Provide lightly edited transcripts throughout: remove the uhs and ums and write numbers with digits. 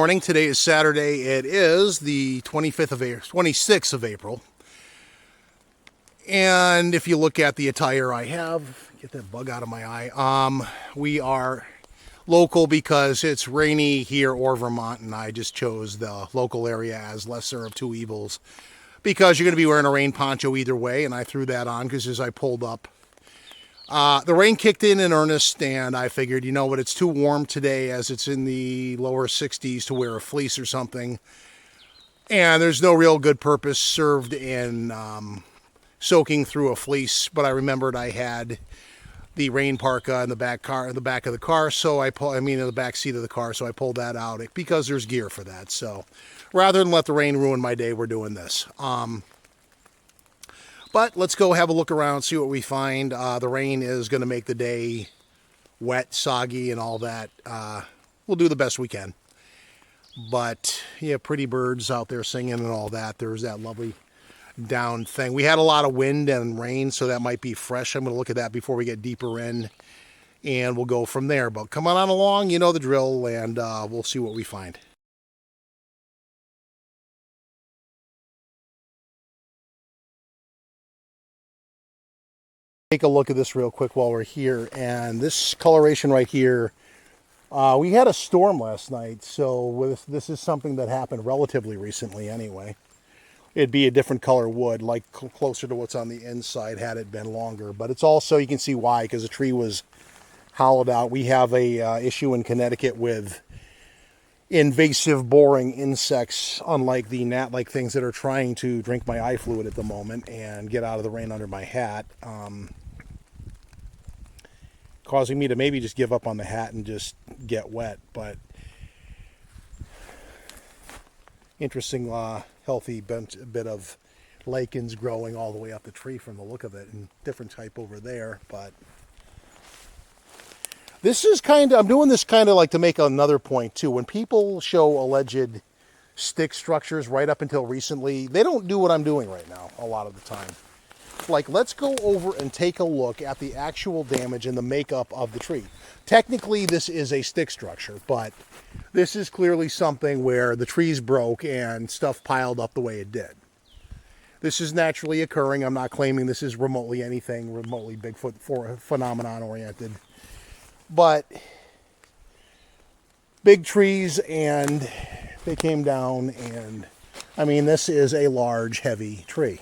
Morning. Today is Saturday. It is the 26th of April. And if you look at the attire I have, get that bug out of my eye. We are local because it's rainy here or Vermont, and I just chose the local area as lesser of two evils because you're going to be wearing a rain poncho either way, and I threw that on because as I pulled up, the rain kicked in earnest, and I figured, you know what, it's too warm today as it's in the lower 60s to wear a fleece or something. And there's no real good purpose served in soaking through a fleece. But I remembered I had the rain parka in the back of the car, so in the back seat of the car, so I pulled that out because there's gear for that. So rather than let the rain ruin my day, we're doing this. But let's go have a look around, see what we find. The rain is going to make the day wet, soggy, and all that. We'll do the best we can. But, yeah, pretty birds out there singing and all that. There's that lovely down thing. We had a lot of wind and rain, so that might be fresh. I'm going to look at that before we get deeper in, and we'll go from there. But come on along, you know the drill, and we'll see what we find. Take a look at this real quick while we're here, and this coloration right here, we had a storm last night, so this is something that happened relatively recently anyway. It'd be a different color wood, like closer to what's on the inside had it been longer, but it's also, you can see why, because the tree was hollowed out. We have a issue in Connecticut with invasive boring insects, unlike the gnat-like things that are trying to drink my eye fluid at the moment and get out of the rain under my hat. Causing me to maybe just give up on the hat and just get wet. But interesting, healthy bit of lichens growing all the way up the tree from the look of it, and different type over there. But this is I'm doing this kind of like to make another point too. When people show alleged stick structures right up until recently, they don't do what I'm doing right now a lot of the time. Like, let's go over and take a look at the actual damage and the makeup of the tree. Technically, this is a stick structure, but this is clearly something where the trees broke and stuff piled up the way it did. This is naturally occurring. I'm not claiming this is remotely anything remotely Bigfoot phenomenon oriented. But big trees, and they came down, and I mean, this is a large, heavy tree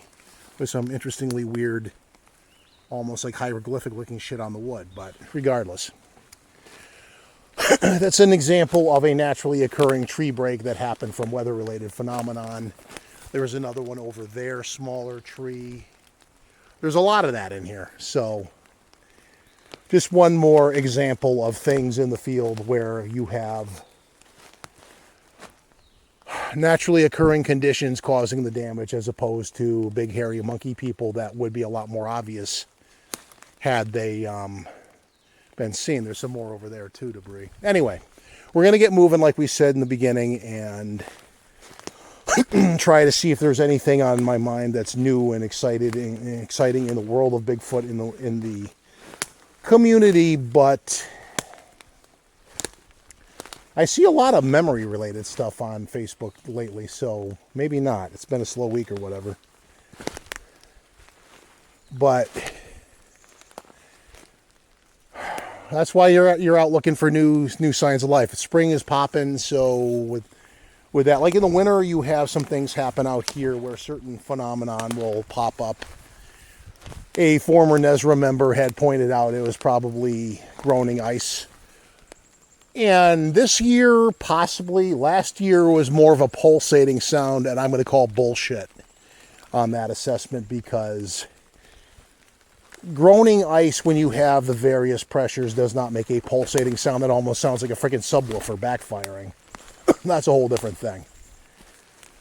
with some interestingly weird, almost like hieroglyphic looking shit on the wood. But regardless, that's an example of a naturally occurring tree break that happened from weather related phenomenon. There was another one over there, smaller tree. There's a lot of that in here. So just one more example of things in the field where you have naturally occurring conditions causing the damage, as opposed to big hairy monkey people that would be a lot more obvious had they been seen. There's some more over there too, debris. Anyway, we're going to get moving like we said in the beginning and try to see if there's anything on my mind that's new and exciting in the world of Bigfoot in the community. But I see a lot of memory-related stuff on Facebook lately, so maybe not. It's been a slow week or whatever. But that's why you're out looking for new signs of life. Spring is popping, so with that, like in the winter, you have some things happen out here where certain phenomenon will pop up. A former Nezra member had pointed out it was probably groaning ice. And this year, possibly, last year was more of a pulsating sound, and I'm going to call bullshit on that assessment, because groaning ice, when you have the various pressures, does not make a pulsating sound that almost sounds like a freaking subwoofer backfiring. That's a whole different thing.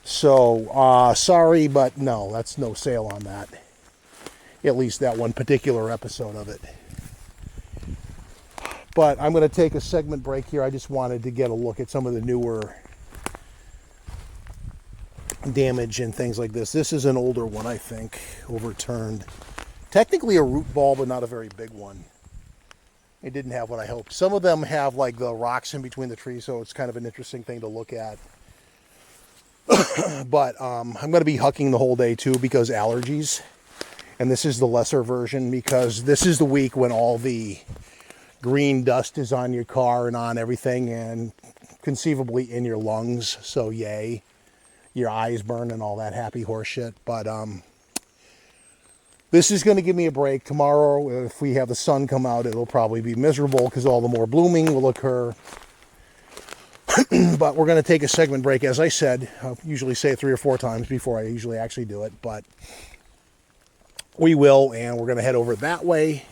So, sorry, but no, that's no sale on that. At least that one particular episode of it. But I'm going to take a segment break here. I just wanted to get a look at some of the newer damage and things like this. This is an older one, I think, overturned. Technically a root ball, but not a very big one. It didn't have what I hoped. Some of them have like the rocks in between the trees, so it's kind of an interesting thing to look at. But I'm going to be hucking the whole day too because allergies. And this is the lesser version because this is the week when all the green dust is on your car and on everything and conceivably in your lungs. So yay, your eyes burn and all that happy horse shit. But this is going to give me a break. Tomorrow, if we have the sun come out, it'll probably be miserable because all the more blooming will occur. But we're going to take a segment break. As I said, I usually say it 3 or 4 times before I usually actually do it. But we will, and we're going to head over that way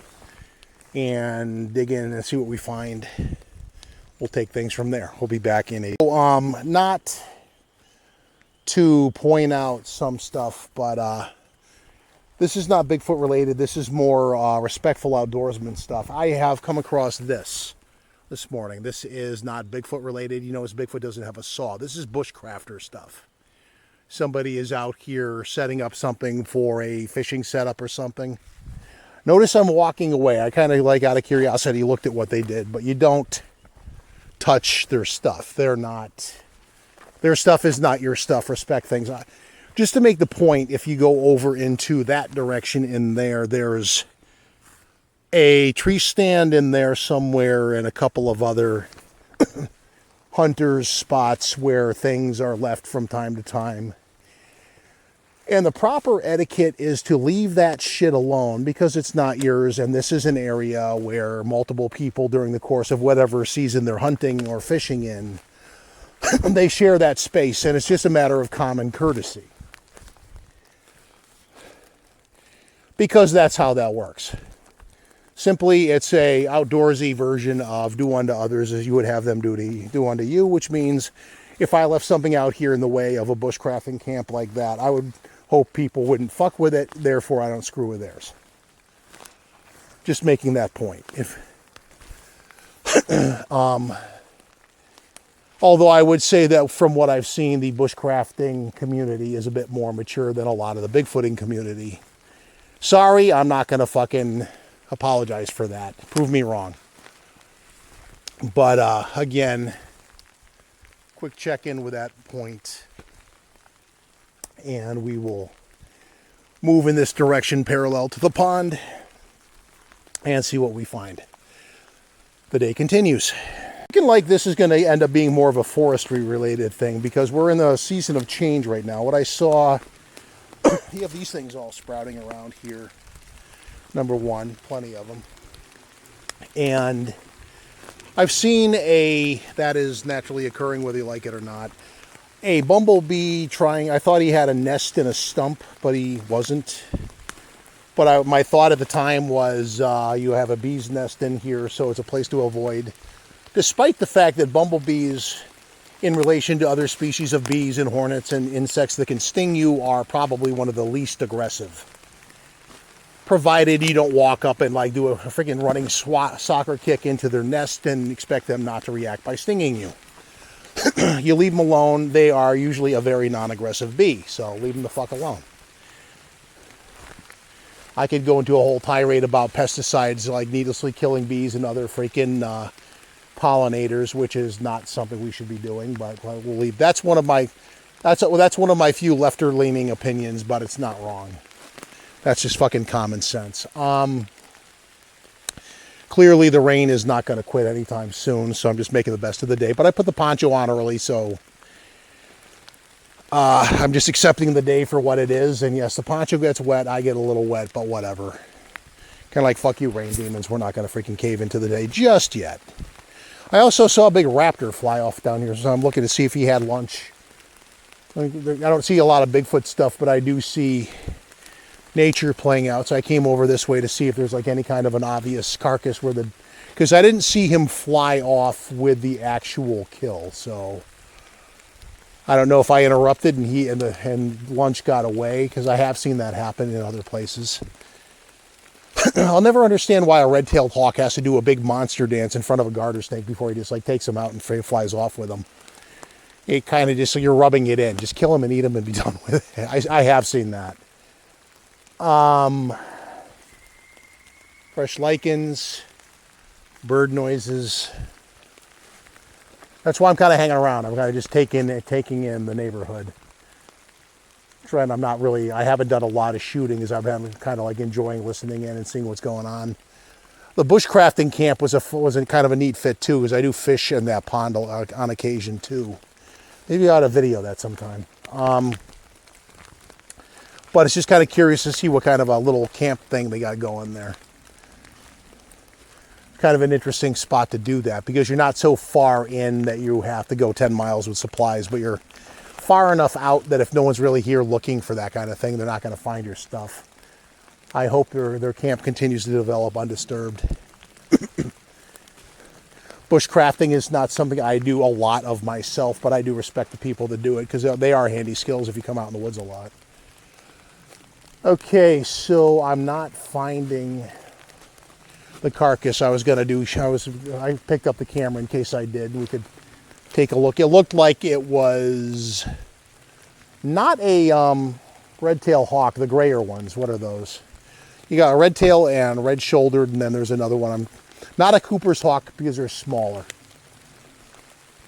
and dig in and see what we find. We'll take things from there. We'll be back in a... not to point out some stuff, but this is not Bigfoot related. This is more respectful outdoorsman stuff. I have come across this morning. This is not Bigfoot related. You notice Bigfoot doesn't have a saw. This is bushcrafter stuff. Somebody is out here setting up something for a fishing setup or something. Notice I'm walking away. I kind of like out of curiosity looked at what they did, but you don't touch their stuff. Their stuff is not your stuff. Respect things. Just to make the point, if you go over into that direction in there, there's a tree stand in there somewhere and a couple of other hunters' spots where things are left from time to time. And the proper etiquette is to leave that shit alone because it's not yours, and this is an area where multiple people during the course of whatever season they're hunting or fishing in, they share that space, and it's just a matter of common courtesy. Because that's how that works. Simply, it's a outdoorsy version of do unto others as you would have them do unto you, which means if I left something out here in the way of a bushcrafting camp like that, I would hope people wouldn't fuck with it, therefore I don't screw with theirs. Just making that point. Although I would say that from what I've seen, the bushcrafting community is a bit more mature than a lot of the Bigfooting community. Sorry, I'm not going to fucking apologize for that. Prove me wrong. But again, quick check-in with that point. And we will move in this direction parallel to the pond and see what we find. The day continues. Looking like this is going to end up being more of a forestry related thing because we're in the season of change right now. What I saw, you have these things all sprouting around here. Number one, plenty of them. And I've seen that is naturally occurring whether you like it or not, a bumblebee trying, I thought he had a nest in a stump, but he wasn't. But my thought at the time was you have a bee's nest in here, so it's a place to avoid. Despite the fact that bumblebees, in relation to other species of bees and hornets and insects that can sting you, are probably one of the least aggressive. Provided you don't walk up and like do a freaking running soccer kick into their nest and expect them not to react by stinging you. You leave them alone, they are usually a very non-aggressive bee, so leave them the fuck alone. I could go into a whole tirade about pesticides like needlessly killing bees and other freaking pollinators, which is not something we should be doing, but we'll leave. That's one of my few lefter-leaning opinions, but it's not wrong. That's just fucking common sense. Clearly the rain is not going to quit anytime soon, so I'm just making the best of the day. But I put the poncho on early, so I'm just accepting the day for what it is. And yes, the poncho gets wet, I get a little wet, but whatever. Kind of like, fuck you, rain demons. We're not going to freaking cave into the day just yet. I also saw a big raptor fly off down here, so I'm looking to see if he had lunch. I don't see a lot of Bigfoot stuff, but I do see nature playing out, so I came over this way to see if there's like any kind of an obvious carcass because I didn't see him fly off with the actual kill, so I don't know if I interrupted and lunch got away, because I have seen that happen in other places. I'll never understand why a red-tailed hawk has to do a big monster dance in front of a garter snake before he just like takes him out and flies off with him. It kind of just, like, you're rubbing it in. Just kill him and eat him and be done with it. I have seen that. Fresh lichens, bird noises. That's why I'm kind of hanging around. I'm kind of just taking in the neighborhood. I'm not really, I haven't done a lot of shooting as I've been kind of like enjoying listening in and seeing what's going on. The bushcrafting camp was a kind of a neat fit too, because I do fish in that pond on occasion too. Maybe I ought to video that sometime. But it's just kind of curious to see what kind of a little camp thing they got going there. Kind of an interesting spot to do that, because you're not so far in that you have to go 10 miles with supplies, but you're far enough out that if no one's really here looking for that kind of thing, they're not going to find your stuff. I hope their camp continues to develop undisturbed. Bushcrafting is not something I do a lot of myself, but I do respect the people that do it, because they are handy skills if you come out in the woods a lot. Okay, so I'm not finding the carcass I was going to do. I picked up the camera in case I did. We could take a look. It looked like it was not a red-tailed hawk, the grayer ones. What are those? You got a red-tailed and red-shouldered, and then there's another one. Not a Cooper's hawk because they're smaller.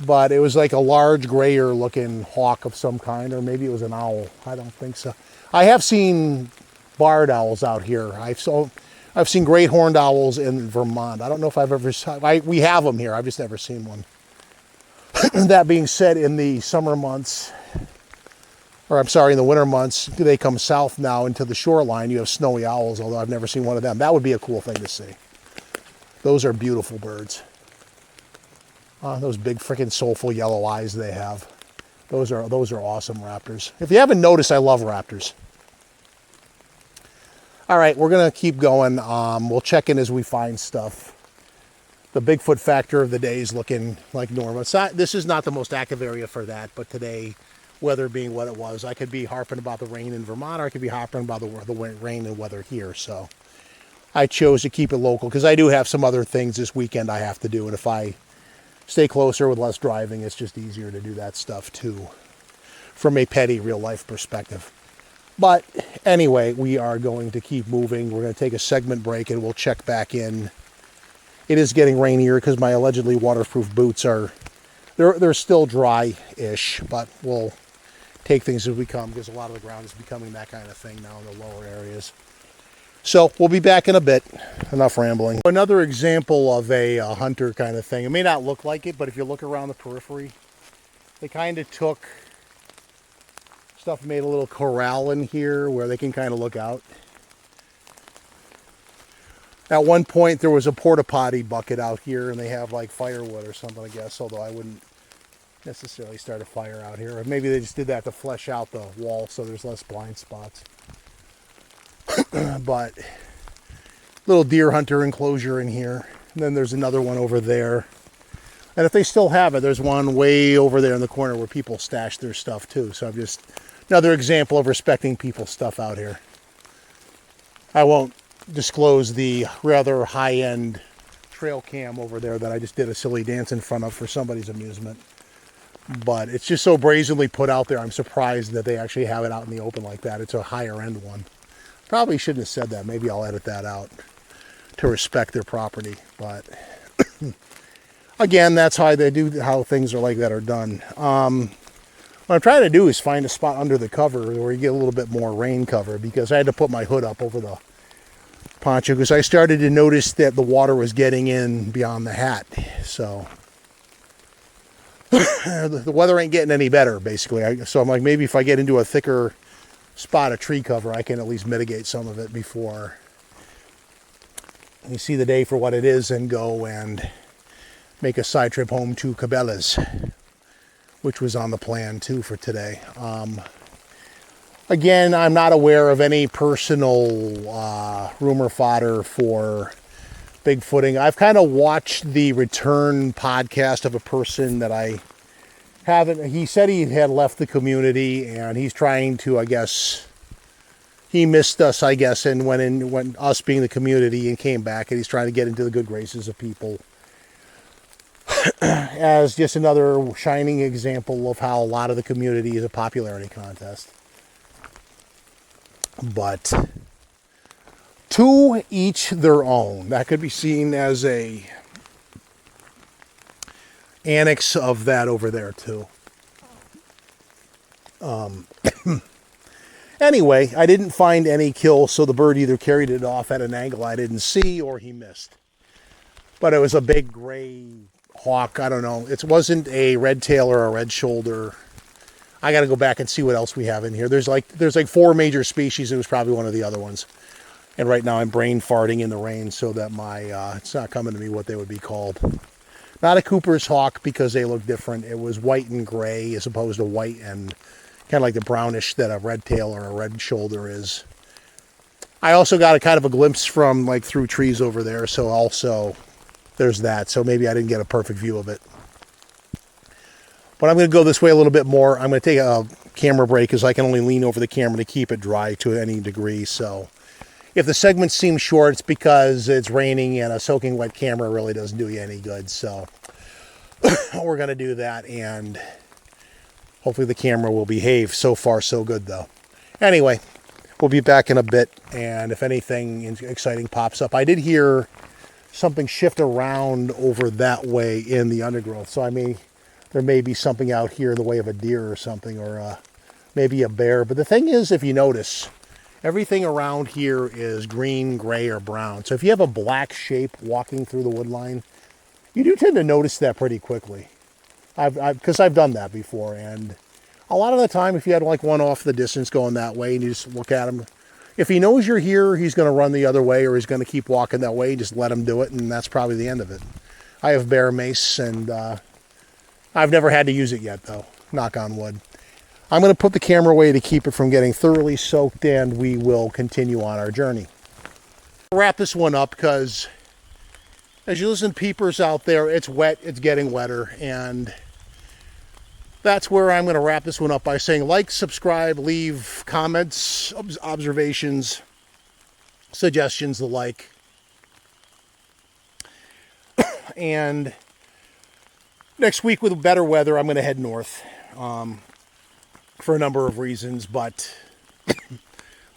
But it was like a large grayer-looking hawk of some kind, or maybe it was an owl. I don't think so. I have seen barred owls out here. I've seen great horned owls in Vermont. I don't know if I've ever we have them here. I've just never seen one. That being said, in the summer months, or I'm sorry, in the winter months, they come south now into the shoreline. You have snowy owls, although I've never seen one of them. That would be a cool thing to see. Those are beautiful birds. Those big freaking soulful yellow eyes they have. Those are awesome raptors. If you haven't noticed, I love raptors. All right, we're going to keep going. We'll check in as we find stuff. The Bigfoot factor of the day is looking like normal. This is not the most active area for that, but today, weather being what it was, I could be harping about the rain in Vermont, or I could be harping about the rain and weather here. So I chose to keep it local because I do have some other things this weekend I have to do, and if I stay closer with less driving, it's just easier to do that stuff too, from a petty real life perspective. But anyway, we are going to keep moving. We're going to take a segment break and we'll check back in. It is getting rainier because my allegedly waterproof boots they're still dry-ish, but we'll take things as we come because a lot of the ground is becoming that kind of thing now in the lower areas. So we'll be back in a bit. Enough rambling. Another example of a hunter kind of thing. It may not look like it, but if you look around the periphery, they kind of took stuff, made a little corral in here where they can kind of look out. At one point there was a porta potty bucket out here, and they have like firewood or something, I guess, although I wouldn't necessarily start a fire out here. Or maybe they just did that to flesh out the wall so there's less blind spots. But little deer hunter enclosure in here. And then there's another one over there. And if they still have it, there's one way over there in the corner where people stash their stuff too. So I'm just another example of respecting people's stuff out here. I won't disclose the rather high-end trail cam over there that I just did a silly dance in front of for somebody's amusement. But it's just so brazenly put out there, I'm surprised that they actually have it out in the open like that. It's a higher-end one. Probably shouldn't have said that. Maybe I'll edit that out to respect their property. But again, that's how things are like that are done. What I'm trying to do is find a spot under the cover where you get a little bit more rain cover, because I had to put my hood up over the poncho because I started to notice that the water was getting in beyond the hat. So the weather ain't getting any better, basically. So I'm like, maybe if I get into a thicker spot of tree cover, I can at least mitigate some of it before you see the day for what it is and go and make a side trip home to Cabela's, which was on the plan too for today. Again, I'm not aware of any personal rumor fodder for Bigfooting. I've kind of watched the return podcast of a person that I haven't. He said he had left the community and he's trying to, I guess, he missed us, I guess, and went us being the community, and came back, and he's trying to get into the good graces of people. As just another shining example of how a lot of the community is a popularity contest. But to each their own. That could be seen as a annex of that over there too. Anyway, I didn't find any kills, so the bird either carried it off at an angle I didn't see or he missed. But it was a big gray hawk. I don't know. It wasn't a red tail or a red shoulder. I got to go back and see what else we have in here. There's like 4 major species. It was probably one of the other ones. And right now I'm brain farting in the rain so that it's not coming to me what they would be called. Not a Cooper's hawk because they look different. It was white and gray as opposed to white and kind of like the brownish that a red tail or a red shoulder is. I also got a kind of a glimpse from like through trees over there, so also there's that. So maybe I didn't get a perfect view of it. But I'm going to go this way a little bit more. I'm going to take a camera break because I can only lean over the camera to keep it dry to any degree. So if the segments seem short, it's because it's raining and a soaking wet camera really doesn't do you any good. So we're going to do that, and hopefully the camera will behave. So far, so good, though. Anyway, we'll be back in a bit, and if anything exciting pops up. I did hear something shift around over that way in the undergrowth, so there may be something out here in the way of a deer or something, or maybe a bear. But the thing is, if you notice, everything around here is green, gray, or brown. So if you have a black shape walking through the wood line, you do tend to notice that pretty quickly. Because I've done that before, and a lot of the time, if you had like one off the distance going that way, and you just look at him, if he knows you're here, he's going to run the other way, or he's going to keep walking that way. Just let him do it, and that's probably the end of it. I have bear mace, and I've never had to use it yet, though. Knock on wood. I'm going to put the camera away to keep it from getting thoroughly soaked, and we will continue on our journey. I'll wrap this one up because as you listen to peepers out there, it's wet, it's getting wetter, and that's where I'm going to wrap this one up by saying like, subscribe, leave comments, observations, suggestions, the like. And next week with better weather, I'm going to head north for a number of reasons, but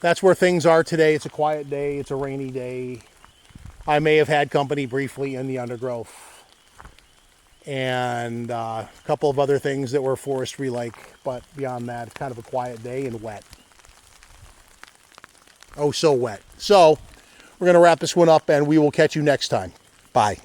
that's where things are today. It's a quiet day. It's a rainy day. I may have had company briefly in the undergrowth, and a couple of other things that were forestry-like, but beyond that, it's kind of a quiet day and wet. Oh, so wet. So we're going to wrap this one up, and we will catch you next time. Bye.